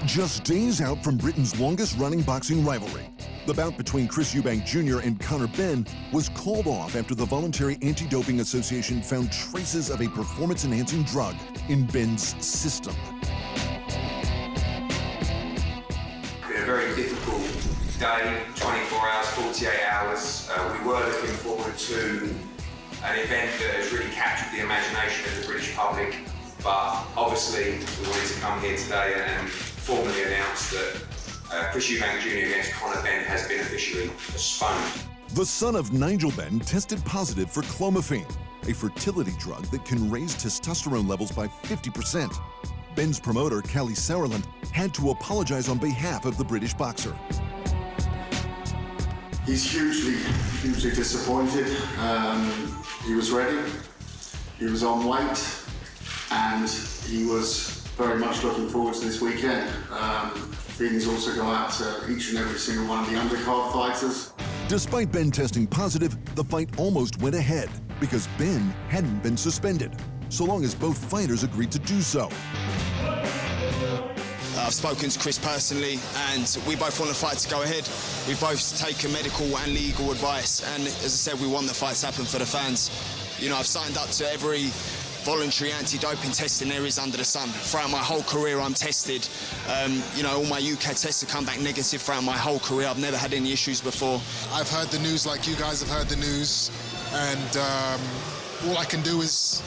Just days out from Britain's longest-running boxing rivalry, the bout between Chris Eubank Jr. and Conor Benn was called off after the Voluntary Anti-Doping Association found traces of a performance-enhancing drug in Benn's system. Been a very difficult day, 24 hours, 48 hours. We were looking forward to an event that has really captured the imagination of the British public, but obviously we wanted to come here today and formally announce that Chris Eubank Jr. against Conor Benn has been officially postponed. The son of Nigel Benn tested positive for clomiphene, a fertility drug that can raise testosterone levels by 50%. Benn's promoter, Callie Sauerland, had to apologize on behalf of the British boxer. He's hugely disappointed. He was ready, he was on weight, and he was very much looking forward to this weekend. Feelings also go out to each and every single one of the undercard fighters. Despite Benn testing positive, the fight almost went ahead because Benn hadn't been suspended, so long as both fighters agreed to do so. I've spoken to Chris personally, and we both want the fight to go ahead. We've both taken medical and legal advice, and as I said, we want the fight to happen for the fans. You know, I've signed up to every voluntary anti-doping testing there is under the sun. Throughout my whole career, I'm tested. You know, all my UK tests have come back negative throughout my whole career. I've never had any issues before. I've heard the news like you guys have heard the news, and all I can do is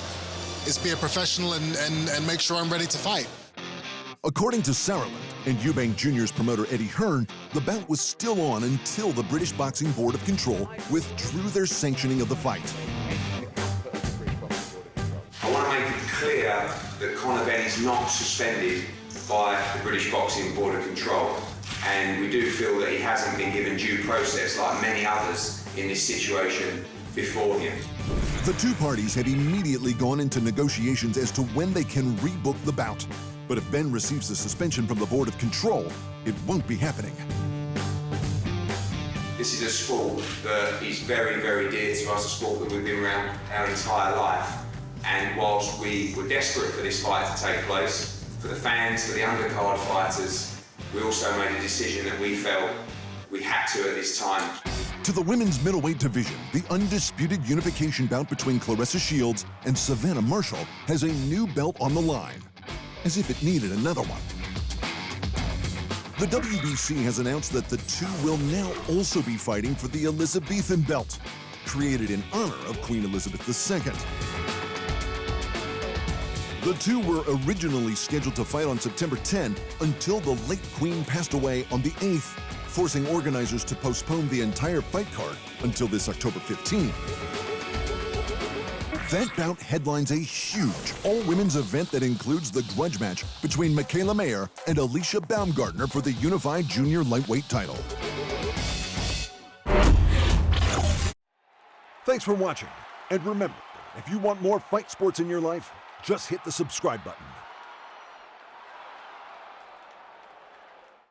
be a professional and make sure I'm ready to fight. According to Sauerland and Eubank Jr.'s promoter Eddie Hearn, the bout was still on until the British Boxing Board of Control withdrew their sanctioning of the fight. I want to make it clear that Conor Benn is not suspended by the British Boxing Board of Control, and we do feel that he hasn't been given due process like many others in this situation before him. The two parties had immediately gone into negotiations as to when they can rebook the bout. But if Benn receives a suspension from the Board of Control, it won't be happening. This is a sport that is very, very dear to us, a sport that we've been around our entire life. And whilst we were desperate for this fight to take place, for the fans, for the undercard fighters, we also made a decision that we felt we had to at this time. To the women's middleweight division, the undisputed unification bout between Claressa Shields and Savannah Marshall has a new belt on the line, as if it needed another one. The WBC has announced that the two will now also be fighting for the Elizabethan belt, created in honor of Queen Elizabeth II. The two were originally scheduled to fight on September 10 until the late Queen passed away on the 8th, forcing organizers to postpone the entire fight card until this October 15. That bout headlines a huge all-women's event that includes the grudge match between Michaela Mayer and Alicia Baumgartner for the unified junior lightweight title. Thanks for watching, and remember, if you want more fight sports in your life, just hit the subscribe button.